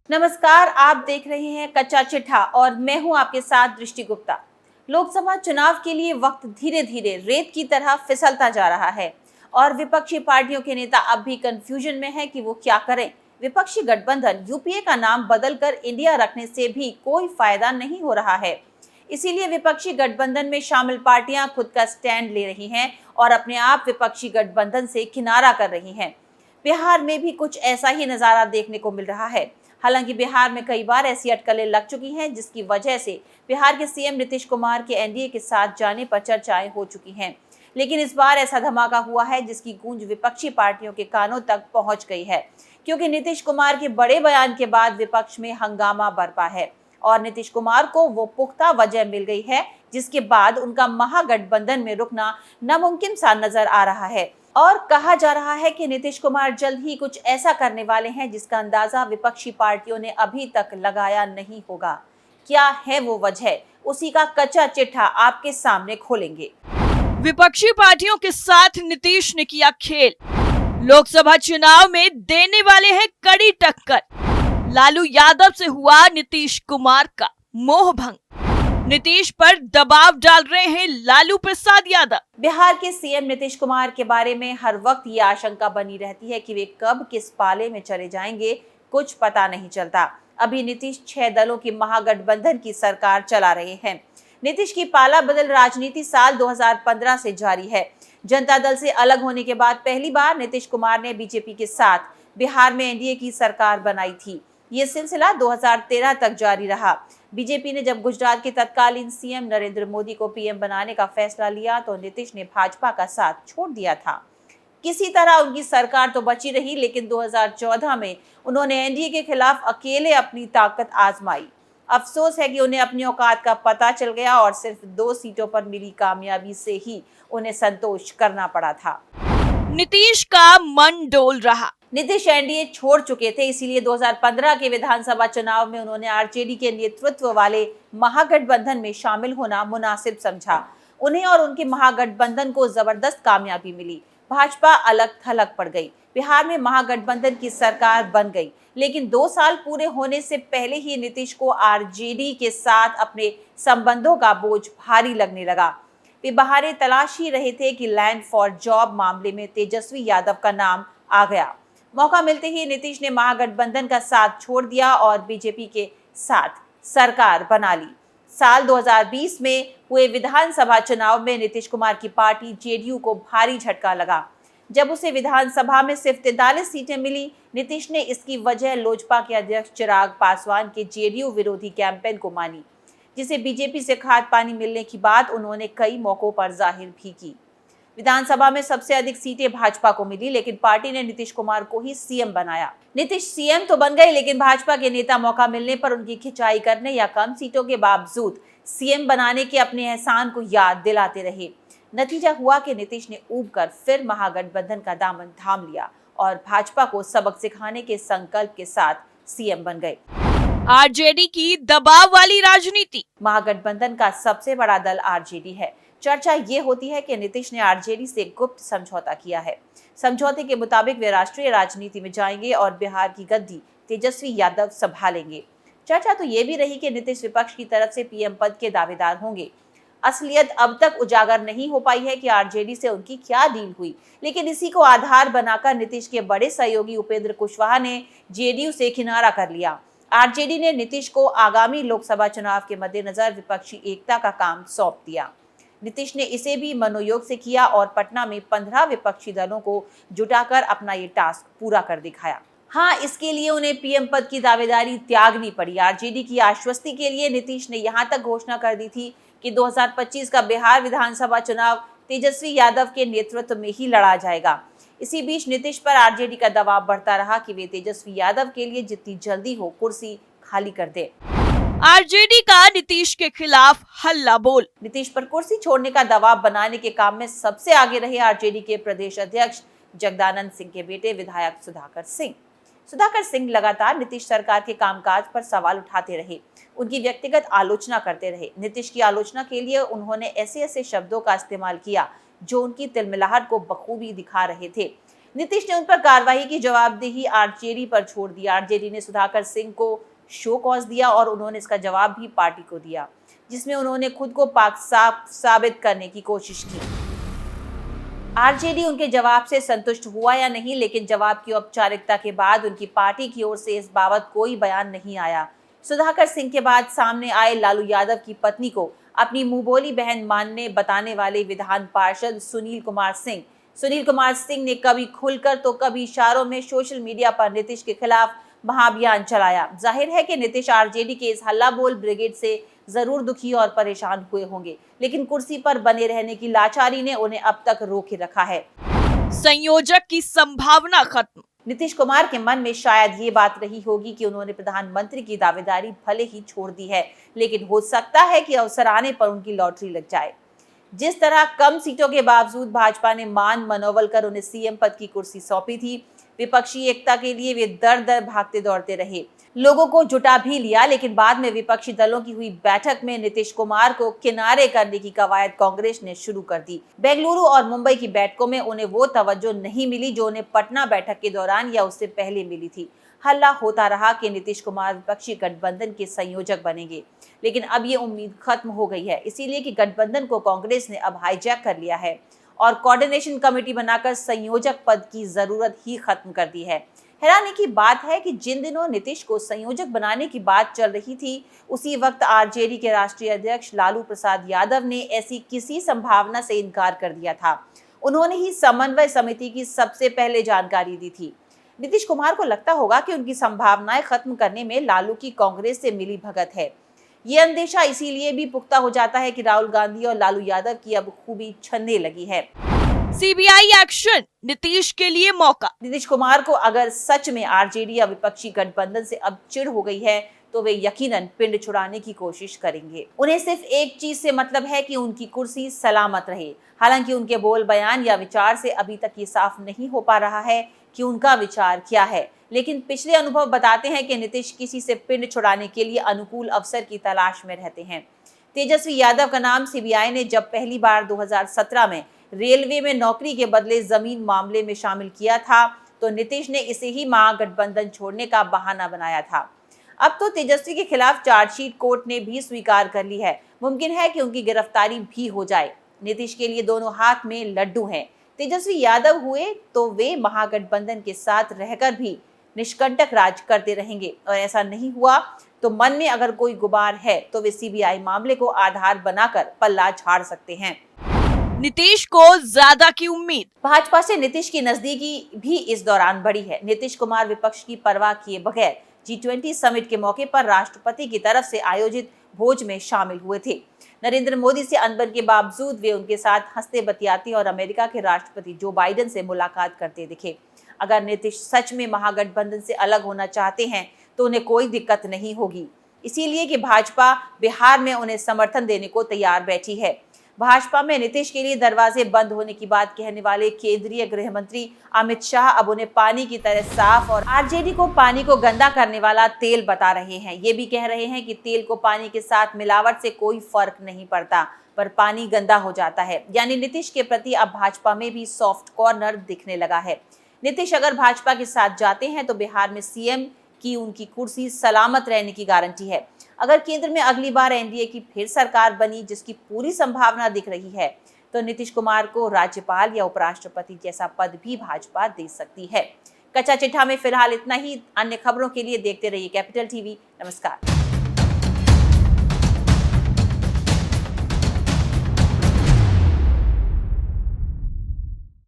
नमस्कार, आप देख रहे हैं कच्चा चिट्ठा और मैं हूं आपके साथ दृष्टि गुप्ता। लोकसभा चुनाव के लिए वक्त धीरे धीरे रेत की तरह फिसलता जा रहा है और विपक्षी पार्टियों के नेता अब भी कंफ्यूजन में हैं कि वो क्या करें। विपक्षी गठबंधन यूपीए का नाम बदलकर इंडिया रखने से भी कोई फायदा नहीं हो रहा है। इसीलिए विपक्षी गठबंधन में शामिल पार्टियां खुद का स्टैंड ले रही हैं और अपने आप विपक्षी गठबंधन से किनारा कर रही हैं। बिहार में भी कुछ ऐसा ही नजारा देखने को मिल रहा है। हालांकि बिहार में कई बार ऐसी अटकलें लग चुकी हैं जिसकी वजह से बिहार के सीएम नीतीश कुमार के एनडीए के साथ जाने पर चर्चाएं हो चुकी हैं। लेकिन इस बार ऐसा धमाका हुआ है जिसकी गूंज विपक्षी पार्टियों के कानों तक पहुंच गई है, क्योंकि नीतीश कुमार के बड़े बयान के बाद विपक्ष में हंगामा बरपा है और नीतीश कुमार को वो पुख्ता वजह मिल गई है जिसके बाद उनका महागठबंधन में रुकना नामुमकिन सा नजर आ रहा है। और कहा जा रहा है कि नीतीश कुमार जल्द ही कुछ ऐसा करने वाले हैं जिसका अंदाजा विपक्षी पार्टियों ने अभी तक लगाया नहीं होगा। क्या है वो वजह, उसी का कच्चा चिट्ठा आपके सामने खोलेंगे। विपक्षी पार्टियों के साथ नीतीश ने किया खेल, लोकसभा चुनाव में देने वाले हैं कड़ी टक्कर। लालू यादव से हुआ नीतीश कुमार का मोह भंग, नीतीश पर दबाव डाल रहे हैं लालू प्रसाद यादव। बिहार के सीएम नीतीश कुमार के बारे में हर वक्त ये आशंका बनी रहती है कि वे कब किस पाले में चले जाएंगे, कुछ पता नहीं चलता। अभी नीतीश 6 दलों की महागठबंधन की सरकार चला रहे हैं। नीतीश की पाला बदल राजनीति साल 2015 से जारी है। जनता दल से अलग होने के बाद पहली बार नीतीश कुमार ने बीजेपी के साथ बिहार में एनडीए की सरकार बनाई थी। ये सिलसिला 2013 तक जारी रहा। बीजेपी ने जब गुजरात के तत्कालीन सीएम नरेंद्र मोदी को पीएम बनाने का फैसला लिया तो नीतीश ने भाजपा का साथ छोड़ दिया था। किसी तरह उनकी सरकार तो बची रही, लेकिन 2014 में उन्होंने एनडीए के खिलाफ अकेले अपनी ताकत आजमाई। अफसोस है कि उन्हें अपनी औकात का पता चल गया और सिर्फ 2 सीटों पर मिली कामयाबी से ही उन्हें संतोष करना पड़ा था। नीतीश का मन डोल रहा। नीतीश एनडीए छोड़ चुके थे, इसीलिए 2015 के विधानसभा चुनाव में उन्होंने आरजेडी के नेतृत्व वाले महागठबंधन में शामिल होना मुनासिब समझा। उन्हें और उनके महागठबंधन को जबरदस्त कामयाबी मिली। भाजपा अलग थलग पड़ गई, बिहार में महागठबंधन की सरकार बन गई, लेकिन 2 साल पूरे होने से पहले ही नीतीश को आरजेडी के साथ अपने संबंधों का बोझ भारी लगने लगा। वे बहारे तलाश ही रहे थे कि लैंड फॉर जॉब मामले में तेजस्वी यादव का नाम आ गया। मौका मिलते ही नीतीश ने महागठबंधन का साथ छोड़ दिया और बीजेपी के साथ सरकार बना ली। साल 2020 में हुए विधानसभा चुनाव में नीतीश कुमार की पार्टी जेडीयू को भारी झटका लगा। जब उसे विधानसभा में सिर्फ 43 सीटें मिली, नीतीश ने इसकी वजह लोजपा के अध्यक्ष चिराग पासवान के जेडीयू विरोधी कैंपेन को मानी, जिसे बीजेपी से खाद पानी मिलने की बात उन्होंने कई मौकों पर जाहिर भी की। विधानसभा में सबसे अधिक सीटें भाजपा को मिली, लेकिन पार्टी ने नीतीश कुमार को ही सीएम बनाया। नीतीश सीएम तो बन गए, लेकिन भाजपा के नेता मौका मिलने पर उनकी खिंचाई करने या कम सीटों के बावजूद सीएम बनाने के अपने एहसान को याद दिलाते रहे। नतीजा हुआ कि नीतीश ने ऊब कर फिर महागठबंधन का दामन थाम लिया और भाजपा को सबक सिखाने के संकल्प के साथ सीएम बन गए। आरजेडी की दबाव वाली राजनीति। महागठबंधन का सबसे बड़ा दल आरजेडी है। चर्चा ये होती है कि नीतीश ने आरजेडी से गुप्त समझौता किया है। समझौते के मुताबिक वे राष्ट्रीय राजनीति में जाएंगे और बिहार की गद्दी तेजस्वी यादव संभालेंगे। चर्चा तो ये भी रही कि नीतीश विपक्ष की तरफ से पीएम पद के दावेदार होंगे। असलियत अब तक उजागर नहीं हो पाई है कि आरजेडी से उनकी क्या डील हुई, लेकिन इसी को आधार बनाकर नीतीश के बड़े सहयोगी उपेंद्र कुशवाहा ने जेडीयू से किनारा कर लिया। आरजेडी ने नीतीश को आगामी लोकसभा चुनाव के मद्देनजर विपक्षी एकता का काम सौंप दिया। नीतीश ने इसे भी मनोयोग से किया और पटना में 15 विपक्षी दलों को जुटाकर अपना ये टास्क पूरा कर दिखाया। हाँ, इसके लिए उन्हें पीएम पद की दावेदारी त्यागनी पड़ी। आरजेडी की आश्वस्ति के लिए नीतीश ने यहाँ तक घोषणा कर दी थी कि 2025 का बिहार विधानसभा चुनाव तेजस्वी यादव के नेतृत्व में ही लड़ा जाएगा। इसी बीच नीतीश पर आरजेडी का दबाव बढ़ता रहा कि वे तेजस्वी यादव के लिए जितनी जल्दी हो कुर्सी खाली कर दे। आरजेडी का नीतीश के खिलाफ हल्ला बोल। नीतीश पर कुर्सी छोड़ने का दबाव बनाने के काम में सबसे आगे रहे आरजेडी के प्रदेश अध्यक्ष जगदानंद सिंह के बेटे विधायक सुधाकर सिंह। सुधाकर सिंह लगातार नीतीश सरकार के कामकाज पर सवाल उठाते रहे, उनकी व्यक्तिगत आलोचना करते रहे। नीतीश की आलोचना के लिए उन्होंने ऐसे शब्दों का इस्तेमाल किया जो उनकी तिलमिलाहट को बखूबी दिखा रहे थे। नीतीश ने उन पर कार्रवाई की जवाबदेही आरजेडी पर छोड़ दी। आरजेडी ने सुधाकर सिंह को शो कॉज दिया और उन्होंने इसका जवाब भी पार्टी को दिया, जिसमें उन्होंने खुद को पाक साफ साबित करने की कोशिश की। आरजेडी उनके जवाब से संतुष्ट हुआ या नहीं, लेकिन जवाब की औपचारिकता के बाद उनकी पार्टी की ओर से इस बाबत कोई बयान नहीं आया। सुधाकर सिंह के बाद सामने आए लालू यादव की पत्नी को अपनी मुंहबोली बहन मानने बताने वाले विधान पार्षद सुनील कुमार सिंह ने कभी खुलकर तो कभी इशारों में सोशल मीडिया पर नीतीश के खिलाफ महाअभियान चलाया। जाहिर है कि नीतीश आरजेडी के इस हल्ला बोल ब्रिगेड से जरूर दुखी और परेशान हुए होंगे, लेकिन कुर्सी पर बने रहने की लाचारी ने उन्हें अब तक रोके रखा है। संयोजक की संभावना खत्म। नीतीश कुमार के मन में शायद ये बात रही होगी कि उन्होंने प्रधानमंत्री की दावेदारी भले ही छोड़ दी है, लेकिन हो सकता है कि अवसर आने पर उनकी लॉटरी लग जाए। जिस तरह कम सीटों के बावजूद भाजपा ने मान मनोबल कर उन्हें सीएम पद की कुर्सी सौंपी थी, विपक्षी एकता के लिए वे दर दर भागते दौड़ते रहे, लोगों को जुटा भी लिया, लेकिन बाद में विपक्षी दलों की हुई बैठक में नीतीश कुमार को किनारे करने की कवायद कांग्रेस ने शुरू कर दी। बेंगलुरु और मुंबई की बैठकों में उन्हें वो तवज्जो नहीं मिली जो उन्हें पटना बैठक के दौरान या उससे पहले मिली थी। हल्ला होता रहा कि नीतीश कुमार विपक्षी गठबंधन के संयोजक बनेंगे, लेकिन अब ये उम्मीद खत्म हो गई है, इसीलिए कि गठबंधन को कांग्रेस ने अब हाईजैक कर लिया है और कोऑर्डिनेशन कमेटी बनाकर संयोजक पद की जरूरत ही खत्म कर दी है। हैरानी की बात है कि जिन दिनों नीतीश को संयोजक बनाने की बात चल रही थी, उसी वक्त आरजेडी के राष्ट्रीय अध्यक्ष लालू प्रसाद यादव ने ऐसी किसी संभावना से इनकार कर दिया था। उन्होंने ही समन्वय समिति की सबसे पहले जानकारी दी थी। नीतीश कुमार को लगता होगा कि उनकी संभावनाएं खत्म करने में लालू की कांग्रेस से मिली भगत है। ये अंदेशा इसीलिए भी पुख्ता हो जाता है कि राहुल गांधी और लालू यादव की अब खूबी छनने लगी है। सीबीआई एक्शन, नीतीश के लिए मौका। नीतीश कुमार को अगर सच में आरजेडी या विपक्षी गठबंधन से अब चिढ़ हो गई है, तो वे यकीनन पिंड छुड़ाने की कोशिश करेंगे। उन्हें सिर्फ एक चीज से मतलब है कि उनकी कुर्सी सलामत रहे। हालांकि उनके बोल बयान या विचार से अभी तक ये साफ नहीं हो पा रहा है कि उनका विचार क्या है, लेकिन पिछले अनुभव बताते हैं कि नीतीश किसी से पिंड छुड़ाने के लिए अनुकूल अवसर की तलाश में रहते हैं। तेजस्वी यादव का नाम सीबीआई ने जब पहली बार 2017 में रेलवे में नौकरी के बदले जमीन मामले में शामिल किया था, तो नीतीश ने इसे ही महागठबंधन छोड़ने का बहाना बनाया था। अब तो तेजस्वी के खिलाफ चार्जशीट कोर्ट ने भी स्वीकार कर ली है। मुमकिन है कि उनकी गिरफ्तारी भी हो जाए। नीतीश के लिए दोनों हाथ में लड्डू हैं। तेजस्वी यादव हुए तो वे महागठबंधन के साथ रहकर भी निष्कंटक राज करते रहेंगे, और ऐसा नहीं हुआ तो मन में अगर कोई गुबार है तो वे सीबीआई मामले को आधार बनाकर पल्ला झाड़ सकते हैं। नीतीश को ज्यादा की उम्मीद। भाजपा से नीतीश की नजदीकी भी इस दौरान बढ़ी है। नीतीश कुमार विपक्ष की परवाह किए बगैर G20 समिट के मौके पर राष्ट्रपति की तरफ से आयोजित भोज में शामिल हुए थे। नरेंद्र मोदी से अनबन के बावजूद वे उनके साथ हंसते बतियाते और अमेरिका के राष्ट्रपति जो बाइडेन से मुलाकात करते दिखे। अगर नीतीश सच में महागठबंधन से अलग होना चाहते हैं तो उन्हें कोई दिक्कत नहीं होगी, इसीलिए कि भाजपा बिहार में उन्हें समर्थन देने को तैयार बैठी है। भाजपा में नीतीश के लिए दरवाजे बंद होने की बात कहने वाले केंद्रीय गृह मंत्री अमित शाह अब उन्हें पानी की तरह साफ और आरजेडी को पानी को गंदा करने वाला तेल बता रहे हैं। ये भी कह रहे हैं कि तेल को पानी के साथ मिलावट से कोई फर्क नहीं पड़ता, पर पानी गंदा हो जाता है। यानी नीतीश के प्रति अब भाजपा में भी सॉफ्ट कॉर्नर दिखने लगा है। नीतीश अगर भाजपा के साथ जाते हैं तो बिहार में सीएम की उनकी कुर्सी सलामत रहने की गारंटी है। अगर केंद्र में अगली बार एनडीए की फिर सरकार बनी, जिसकी पूरी संभावना दिख रही है, तो नीतीश कुमार को राज्यपाल या उपराष्ट्रपति जैसा पद भी भाजपा दे सकती है। कच्चा चिट्ठा में फिलहाल इतना ही। अन्य खबरों के लिए देखते रहिए कैपिटल टीवी। नमस्कार।